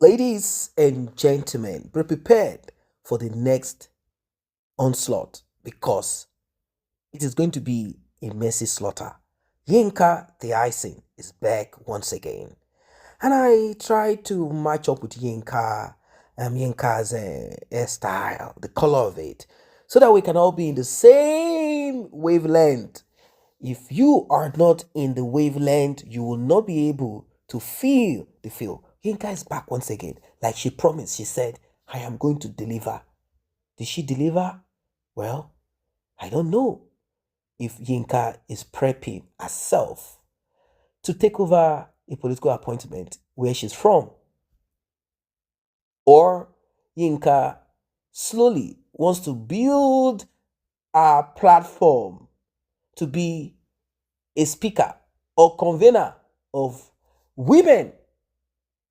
Ladies and gentlemen, be prepared for the next onslaught because it is going to be a messy slaughter. Yinka the icing is back once again. And I tried to match up with Yinka's hairstyle, the color of it, so that we can all be in the same wavelength. If you are not in the wavelength, you will not be able to feel the feel. Yinka is back once again. Like she promised, she said, I am going to deliver. Did she deliver? Well, I don't know if Yinka is prepping herself to take over a political appointment where she's from, or Yinka slowly wants to build a platform to be a speaker or convener of women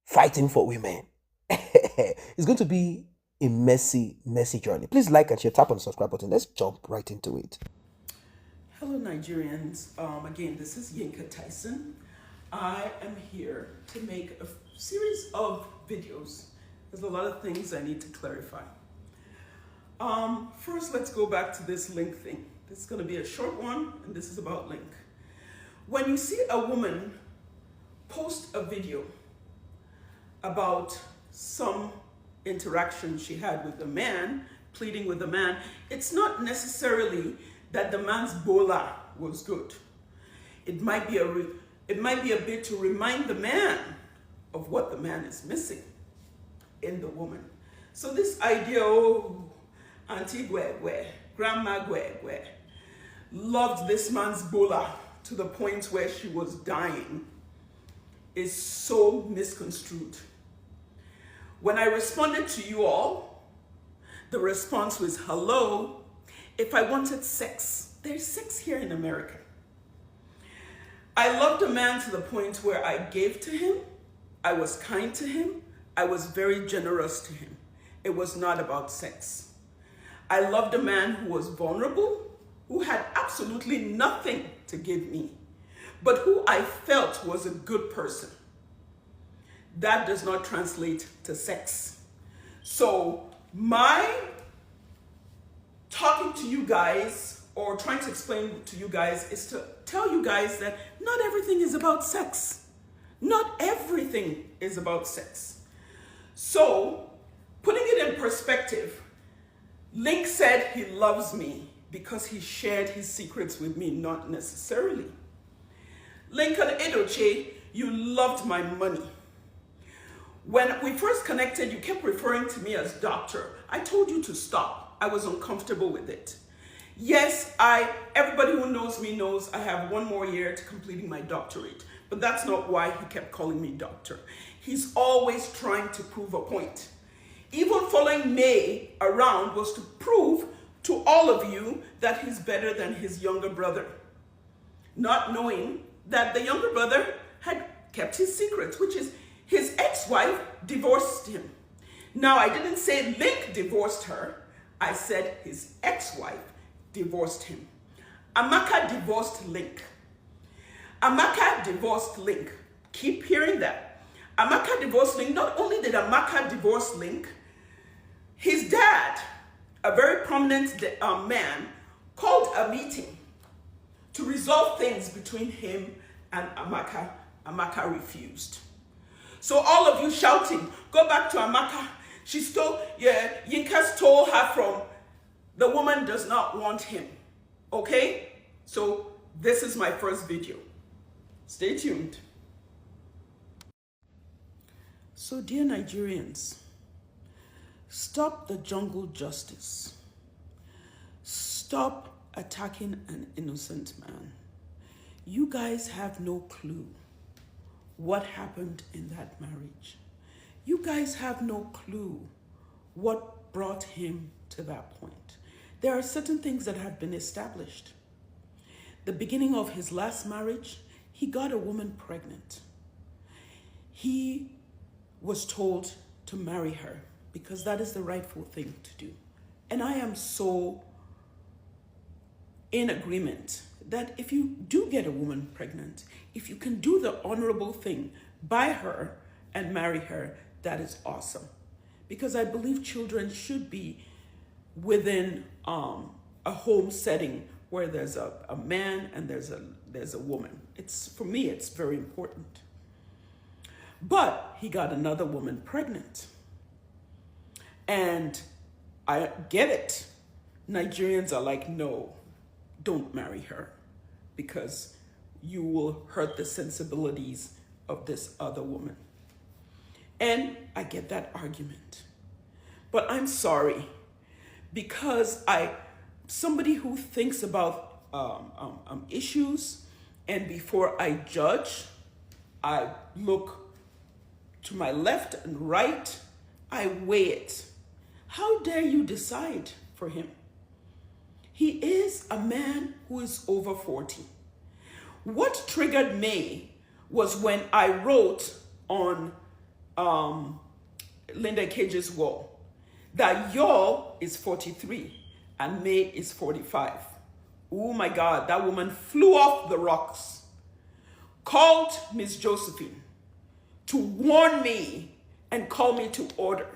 fighting for women. It's going to be a messy, messy journey. Please like and share, tap on the subscribe button. Let's jump right into it. Hello, Nigerians. Again, this is Yinka Tyson. I am here to make a series of videos. There's a lot of things I need to clarify. First, let's go back to this link thing. This is going to be a short one, and this is about link. When you see a woman post a video about some interaction she had with a man, pleading with a man, it's not necessarily that the man's bola was good. It might be a bit to remind the man of what the man is missing in the woman. So this idea, oh, Auntie Gwe, Grandma Gwe, loved this man's bola to the point where she was dying, is so misconstrued. When I responded to you all, the response was, hello, if I wanted sex, there's sex here in America. I loved a man to the point where I gave to him, I was kind to him, I was very generous to him. It was not about sex. I loved a man who was vulnerable, who had absolutely nothing to give me, but who I felt was a good person. That does not translate to sex. So my talking to you guys or trying to explain to you guys is to tell you guys that not everything is about sex. Not everything is about sex. So, putting it in perspective, Link said he loves me because he shared his secrets with me, not necessarily. Lincoln Edoche, you loved my money. When we first connected, you kept referring to me as doctor. I told you to stop. I was uncomfortable with it. Yes, everybody who knows me knows I have one more year to completing my doctorate, but that's not why he kept calling me doctor. He's always trying to prove a point. Even following May around was to prove to all of you that he's better than his younger brother, not knowing that the younger brother had kept his secrets, which is his ex-wife divorced him. Now, I didn't say Link divorced her. I said his ex-wife divorced him. Amaka divorced Link. Amaka divorced Link. Keep hearing that. Amaka divorced Link. Not only did Amaka divorce Link, his dad, a very prominent man, called a meeting to resolve things between him and Amaka. Amaka refused. So all of you shouting, go back to Amaka. She stole, Yinka stole her from, the woman does not want him. Okay? So this is my first video. Stay tuned. So dear Nigerians, stop the jungle justice. Stop attacking an innocent man. You guys have no clue what happened in that marriage. You guys have no clue what brought him to that point. There are certain things that have been established. The beginning of his last marriage, he got a woman pregnant. He was told to marry her because that is the rightful thing to do. And I am so in agreement that if you do get a woman pregnant, if you can do the honorable thing, buy her and marry her, that is awesome. Because I believe children should be within a home setting where there's a man and there's a woman. For me, it's very important. But he got another woman pregnant. And I get it. Nigerians are like, no, don't marry her because you will hurt the sensibilities of this other woman. And I get that argument. But I'm sorry, because somebody who thinks about issues, and before I judge, I look to my left and right, I weigh it. How dare you decide for him? He is a man who is over 40. What triggered me was when I wrote on Linda Cage's wall that y'all is 43 and May is 45. Oh my God, that woman flew off the rocks, called Miss Josephine to warn me and call me to order,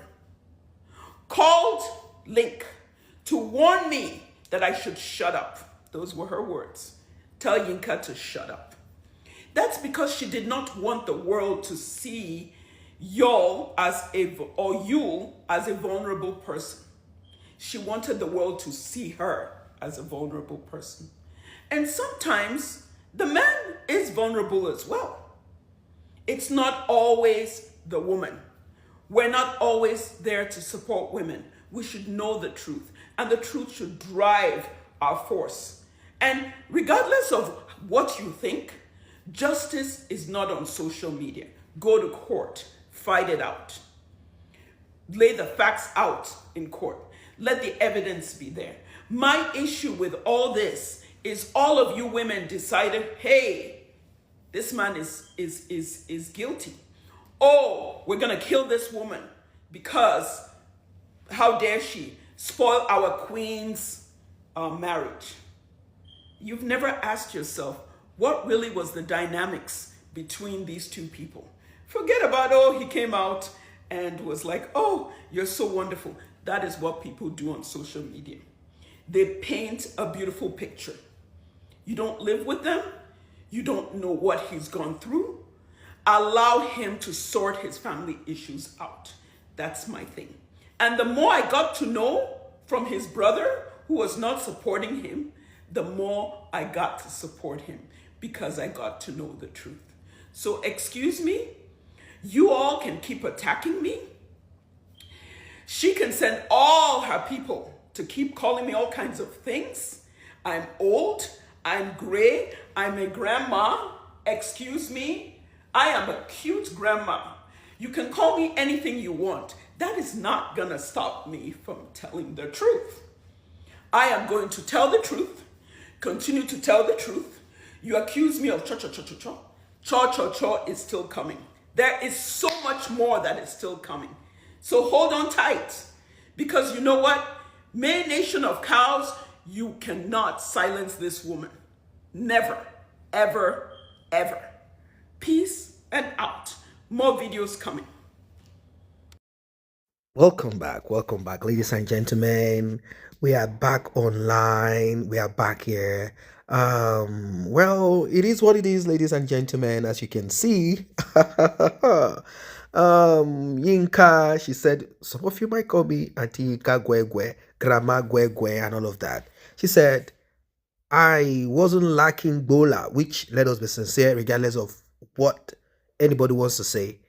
called Link to warn me that I should shut up. Those were her words. Tell YINKA to shut up. That's because she did not want the world to see y'all or you as a vulnerable person. She wanted the world to see her as a vulnerable person. And sometimes the man is vulnerable as well. It's not always the woman. We're not always there to support women. We should know the truth, and the truth should drive our force. And regardless of what you think, justice is not on social media. Go to court, fight it out. Lay the facts out in court. Let the evidence be there. My issue with all this is all of you women decided, hey, this man is guilty. Oh, we're gonna kill this woman because how dare she spoil our queen's marriage. You've never asked yourself, what really was the dynamics between these two people? Forget about, oh, he came out and was like, oh, you're so wonderful. That is what people do on social media. They paint a beautiful picture. You don't live with them. You don't know what he's gone through. Allow him to sort his family issues out. That's my thing. And the more I got to know from his brother, who was not supporting him, the more I got to support him because I got to know the truth. So excuse me, you all can keep attacking me. She can send all her people to keep calling me all kinds of things. I'm old, I'm gray, I'm a grandma. Excuse me, I am a cute grandma. You can call me anything you want. That is not gonna stop me from telling the truth. I am going to tell the truth, continue to tell the truth. You accuse me of cha-cha-cha-cha-cha. Cha-cha-cha is still coming. There is so much more that is still coming. So hold on tight, because you know what? May nation of cows, you cannot silence this woman. Never, ever, ever. Peace and out. More videos coming. Welcome back, ladies and gentlemen. We are back online. We are back here. Well, it is what it is, ladies and gentlemen. As you can see, Yinka, she said, some of you might call me Auntie Yinka Gwegwe, Grandma Gwegwe, and all of that. She said, I wasn't lacking Bola, which, let us be sincere, regardless of what anybody wants to say.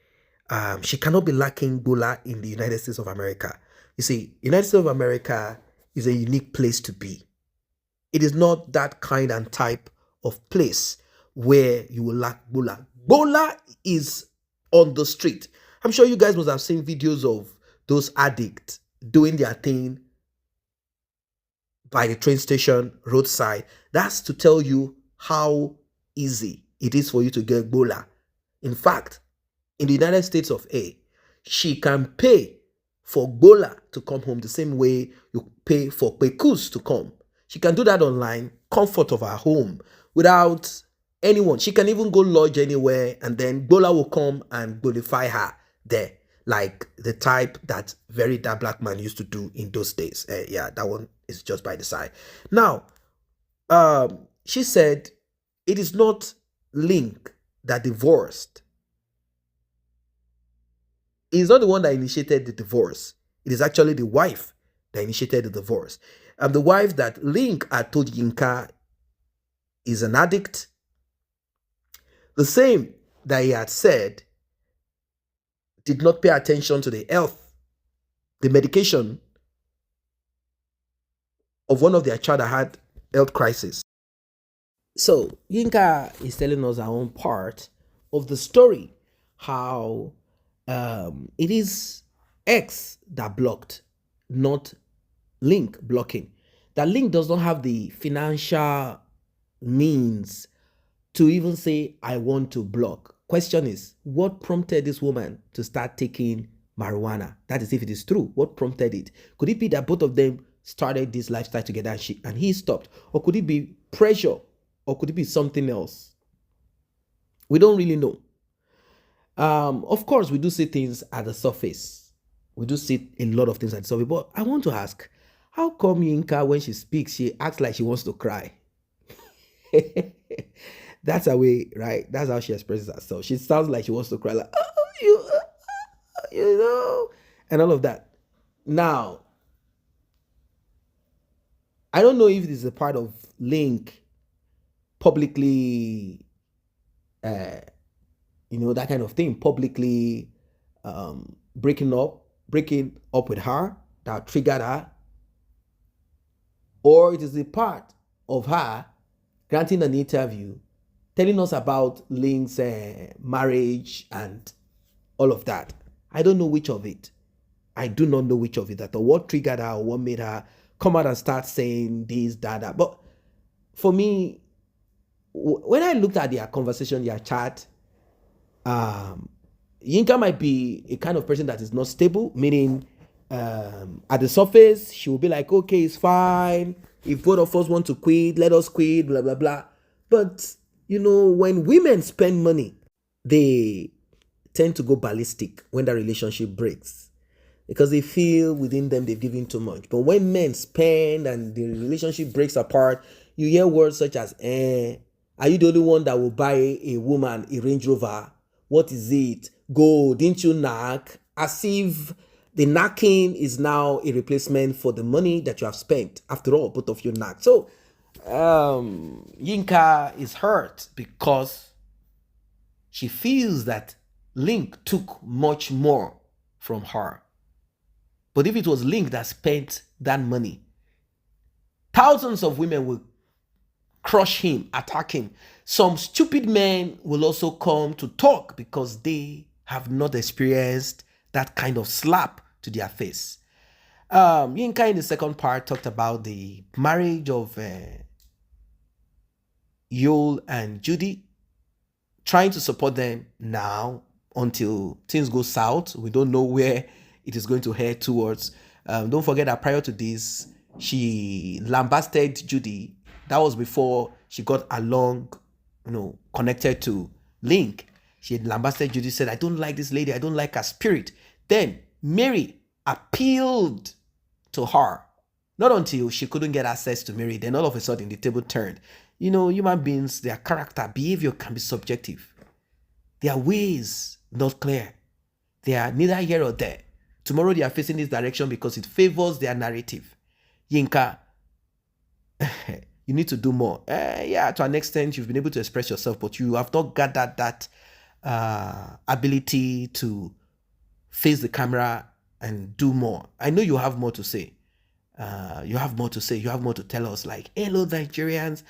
She cannot be lacking Bola in the United States of America. You see, United States of America is a unique place to be. It is not that kind and type of place where you will lack Bola. Bola is on the street. I'm sure you guys must have seen videos of those addicts doing their thing by the train station, roadside. That's to tell you how easy it is for you to get Bola. In fact, in the United States of A, she can pay for Bola to come home the same way you pay for Pekus to come. She can do that online, comfort of her home, without anyone. She can even go lodge anywhere, and then Bola will come and bonify her there. like the type that that black man used to do in those days. Yeah, that one is just by the side. Now, she said it is not Link that divorced. It is not the one that initiated the divorce. It is actually the wife that initiated the divorce. And the wife that Link had told Yinka is an addict. The same that he had said did not pay attention to the health, the medication of one of their child that had health crisis. So Yinka is telling us our own part of the story, how it is X that blocked, not Link blocking. That Link does not have the financial means to even say, I want to block. Question is, what prompted this woman to start taking marijuana? That is, if it is true, what prompted it? Could it be that both of them started this lifestyle together and he stopped? Or could it be pressure? Or could it be something else? We don't really know. Of course, we do see things at the surface. We do see a lot of things at the surface. But I want to ask, how come Yinka, when she speaks, she acts like she wants to cry? That's her way, right? That's how she expresses herself. She sounds like she wants to cry, like, oh, you know, and all of that. Now, I don't know if this is a part of Link publicly, that kind of thing, publicly breaking up with her that triggered her, or it is a part of her granting an interview telling us about Link's marriage and all of that. I don't know which of it. I do not know which of it at all. What triggered her or what made her come out and start saying this, that. But for me, when I looked at their conversation, their chat, Yinka might be a kind of person that is not stable, meaning at the surface, she will be like, okay, it's fine. If both of us want to quit, let us quit, blah, blah, blah. But, when women spend money, they tend to go ballistic when the relationship breaks because they feel within them they've given too much. But when men spend and the relationship breaks apart, you hear words such as, are you the only one that will buy a woman a Range Rover? What is it? Go, didn't you knack? As if the knacking is now a replacement for the money that you have spent. After all, both of you knack. So, Yinka is hurt because she feels that Link took much more from her. But if it was Link that spent that money, thousands of women will crush him, attack him. Some stupid men will also come to talk because they have not experienced that kind of slap to their face. Yinka in the second part talked about the marriage of Yul and Judy, trying to support them now until things go south. We don't know where it is going to head towards. Don't forget that prior to this, she lambasted Judy. That was before she got along, connected to Link. She had lambasted Judy, said, I don't like this lady. I don't like her spirit. Then Mary appealed to her. Not until she couldn't get access to Mary. Then all of a sudden the table turned. Human beings, their character, behavior can be subjective. Their ways not clear. They are neither here or there. Tomorrow they are facing this direction because it favors their narrative. Yinka, you need to do more. To an extent, you've been able to express yourself, but you have not gathered that ability to face the camera and do more. I know you have more to say. You have more to say. You have more to tell us. Like, hello, Nigerians.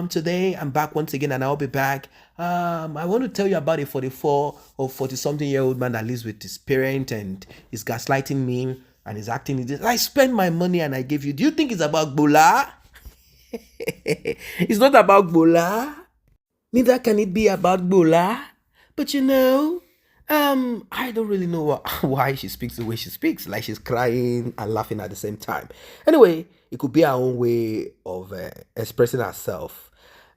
Today I'm back once again, and I'll be back. I want to tell you about a 44 or 40-something-year-old man that lives with his parent and is gaslighting me and is acting. I spend my money and I give you. Do you think it's about Bola? It's not about Bola. Neither can it be about Bola. But I don't really know why she speaks the way she speaks, like she's crying and laughing at the same time. Anyway, it could be her own way of expressing herself.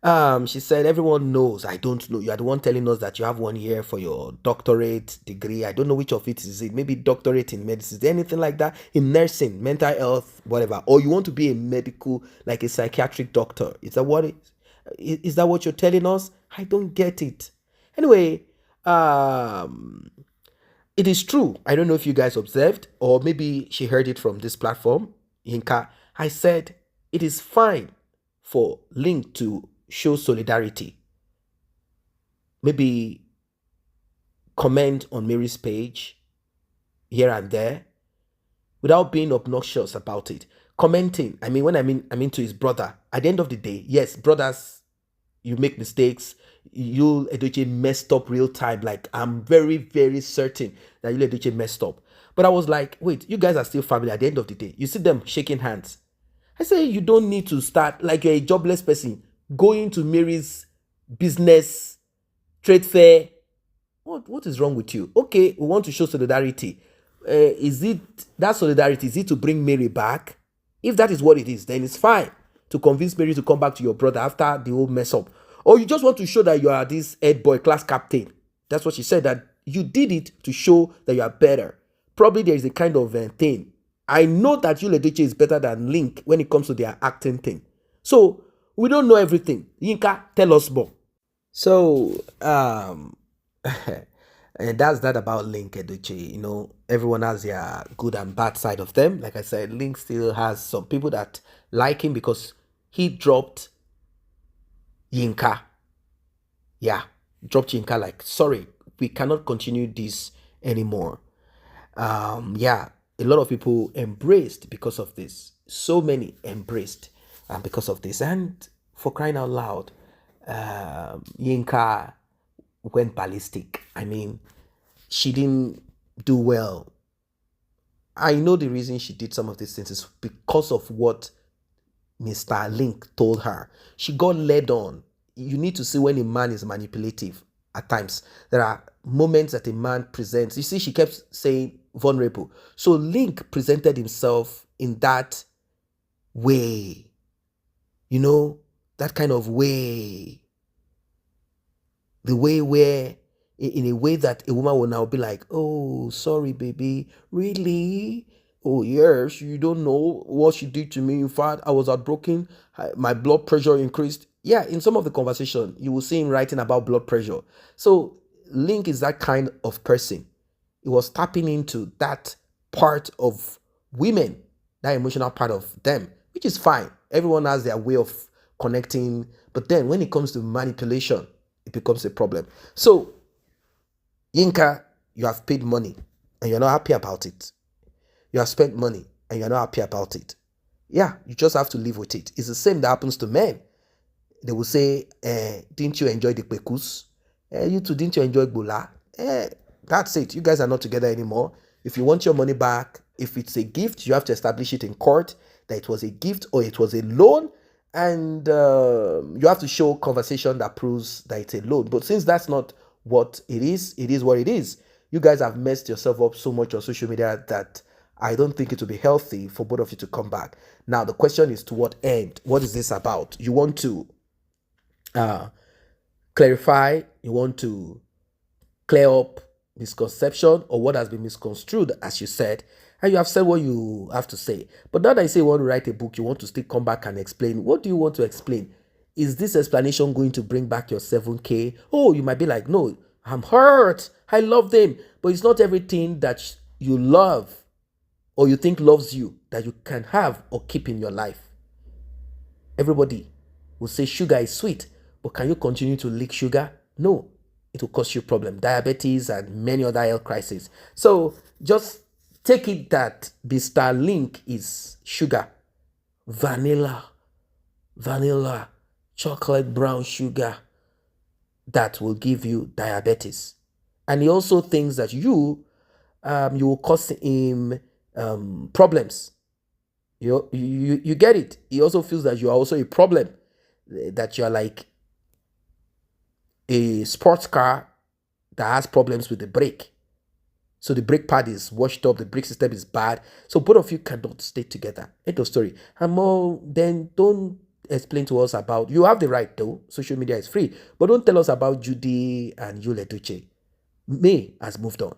She said, everyone knows. I don't know. You are the one telling us that you have 1 year for your doctorate degree. I don't know which of it is it. Maybe doctorate in medicine. Is there anything like that? In nursing, mental health, whatever. Or you want to be a medical, like a psychiatric doctor. Is that what it is that what you're telling us? I don't get it. Anyway, it is true. I don't know if you guys observed, or maybe she heard it from this platform, Yinka. I said it is fine for Link to show solidarity. Maybe comment on Mary's page here and there without being obnoxious about it. Commenting, I mean to his brother. At the end of the day, yes, brothers, you make mistakes. You Edoche messed up real time. Like, I'm very, very certain that you Edoche messed up. But I was like, wait, you guys are still family at the end of the day. You see them shaking hands. I say you don't need to start like you're a jobless person going to Mary's business trade fair. What is wrong with you? Okay, we want to show solidarity. Is it that solidarity? Is it to bring Mary back? If that is what it is, then it's fine to convince Mary to come back to your brother after the whole mess up. Or you just want to show that you are this head boy class captain. That's what she said, that you did it to show that you are better. Probably there is a kind of thing. I know that Yul Edochie is better than Link when it comes to their acting thing. So we don't know everything. Yinka, tell us more. So and that's that about Link Edochie. Everyone has their good and bad side of them. Like I said, Link still has some people that like him because he dropped Yinka. Yeah, dropped Yinka like, sorry, we cannot continue this anymore. Yeah, a lot of people embraced because of this. So many embraced because of this. And for crying out loud, Yinka went ballistic. I mean, she didn't do well. I know the reason she did some of these things is because of what Mr. Link told her. She got led on. You need to see when a man is manipulative at times. There are moments that a man presents. You see, she kept saying vulnerable. So Link presented himself in that way. That kind of way. The way where, in a way that a woman will now be like, oh, sorry, baby. Really? Oh, yes, you don't know what she did to me. In fact, I was heartbroken. My blood pressure increased. Yeah, in some of the conversation, you will see him writing about blood pressure. So Link is that kind of person. He was tapping into that part of women, that emotional part of them, which is fine. Everyone has their way of connecting. But then when it comes to manipulation, it becomes a problem. So, Yinka, you have paid money and you're not happy about it. You have spent money and you're not happy about it. Yeah, you just have to live with it. It's the same that happens to men. They will say, didn't you enjoy the pekus? You too, didn't you enjoy Gbola? That's it. You guys are not together anymore. If you want your money back, if it's a gift, you have to establish it in court that it was a gift or it was a loan. And you have to show conversation that proves that it's a loan. But since that's not what it is what it is. You guys have messed yourself up so much on social media that I don't think it will be healthy for both of you to come back. Now, the question is, to what end? What is this about? You want to clarify? You want to clear up misconception or what has been misconstrued, as you said, and you have said what you have to say. But now that you say you want to write a book, you want to still come back and explain. What do you want to explain? Is this explanation going to bring back your 7K? Oh, you might be like, no, I'm hurt. I love them. But it's not everything that you love or you think loves you that you can have or keep in your life. Everybody will say sugar is sweet, but can you continue to lick sugar? No, it will cause you problem, diabetes and many other health crises. So just take it that Mr. Link is sugar, vanilla, chocolate brown sugar that will give you diabetes. And he also thinks that you will cause him problems. You get it. He also feels that you are also a problem, that you are like a sports car that has problems with the brake. So the brake pad is washed up, the brake system is bad. So both of you cannot stay together. End of story. And more, then don't explain to us about, you have the right though, social media is free, but don't tell us about Judy and Yule Duce. May has moved on.